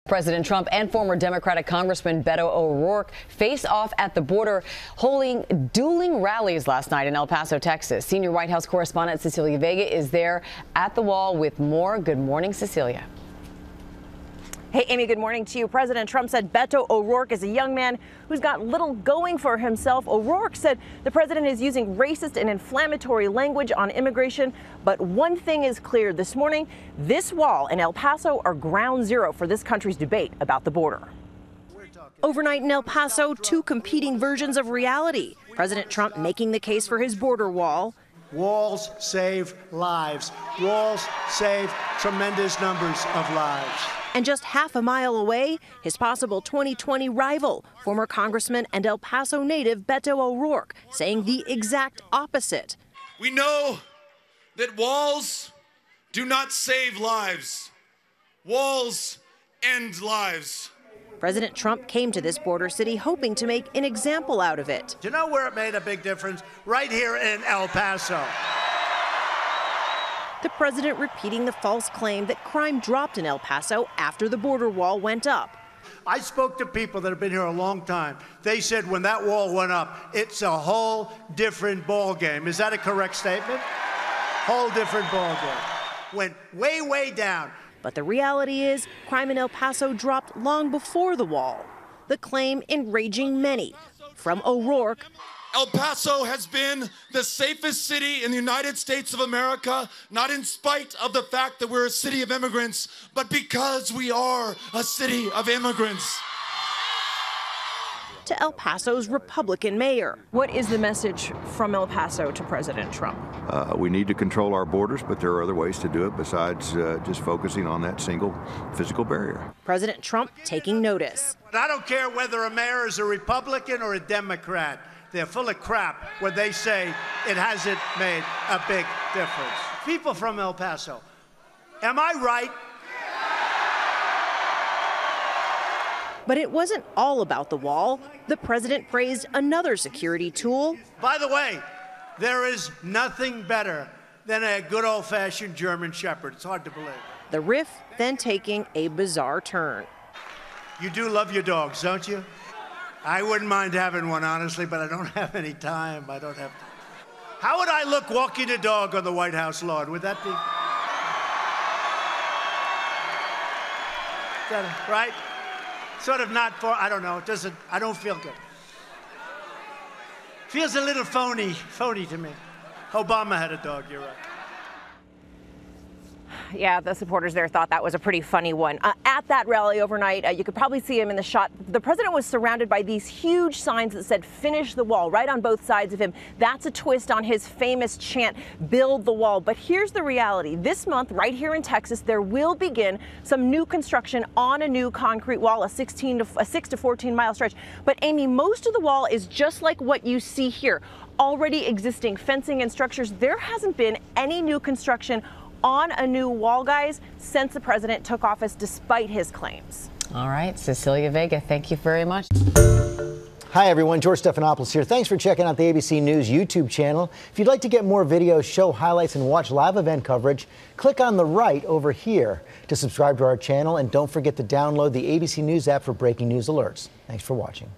President Trump and former Democratic Congressman Beto O'Rourke face off at the border, holding dueling rallies last night in El Paso, Texas. Senior White House correspondent Cecilia Vega is there at the wall with more. Good morning, Cecilia. Hey, Amy, good morning to you. President Trump said Beto O'Rourke is a young man who's got little going for himself. O'Rourke said the president is using racist and inflammatory language on immigration. But one thing is clear this morning, this wall and El Paso are ground zero for this country's debate about the border. Overnight in El Paso, two competing versions of reality. President Trump making the case for his border wall. Walls save lives. Walls save tremendous numbers of lives. And just half a mile away, his possible 2020 rival, former Congressman and El Paso native Beto O'Rourke, saying the exact opposite. We know that walls do not save lives. Walls end lives. President Trump came to this border city hoping to make an example out of it. Do you know where it made a big difference? Right here in El Paso. The president repeating the false claim that crime dropped in El Paso after the border wall went up. I spoke to people that have been here a long time. They said when that wall went up, it's a whole different ball game. Is that a correct statement? Whole different ball game. Went way, way down. But the reality is, crime in El Paso dropped long before the wall. The claim enraging many, from O'Rourke. El Paso has been the safest city in the United States of America, not in spite of the fact that we're a city of immigrants, but because we are a city of immigrants. To El Paso's Republican mayor. What is the message from El Paso to President Trump? We need to control our borders, but there are other ways to do it besides just focusing on that single physical barrier. President Trump taking notice. But I don't care whether a mayor is a Republican or a Democrat. They're full of crap when they say it hasn't made a big difference. People from El Paso, am I right? But it wasn't all about the wall. The president praised another security tool. By the way, there is nothing better than a good old-fashioned German Shepherd. It's hard to believe. The riff then taking a bizarre turn. You do love your dogs, don't you? I wouldn't mind having one, honestly, but I don't have any time. I don't have time. How would I look walking a dog on the White House lawn? Would that be... right? Sort of not for, I don't know, it doesn't, I don't feel good. Feels a little phony to me. Obama had a dog, you're right. Yeah, the supporters there thought that was a pretty funny one. At that rally overnight, you could probably see him in the shot. The president was surrounded by these huge signs that said, "Finish the wall," right on both sides of him. That's a twist on his famous chant, "Build the wall." But here's the reality. This month, right here in Texas, there will begin some new construction on a new concrete wall, a 6 to 14 mile stretch. But Amy, most of the wall is just like what you see here. Already existing fencing and structures. There hasn't been any new construction on a new wall, guys, since the president took office, despite his claims. All right, Cecilia Vega, thank you very much. Hi, everyone. George Stephanopoulos here. Thanks for checking out the ABC News YouTube channel. If you'd like to get more videos, show highlights, and watch live event coverage, click on the right over here to subscribe to our channel. And don't forget to download the ABC News app for breaking news alerts. Thanks for watching.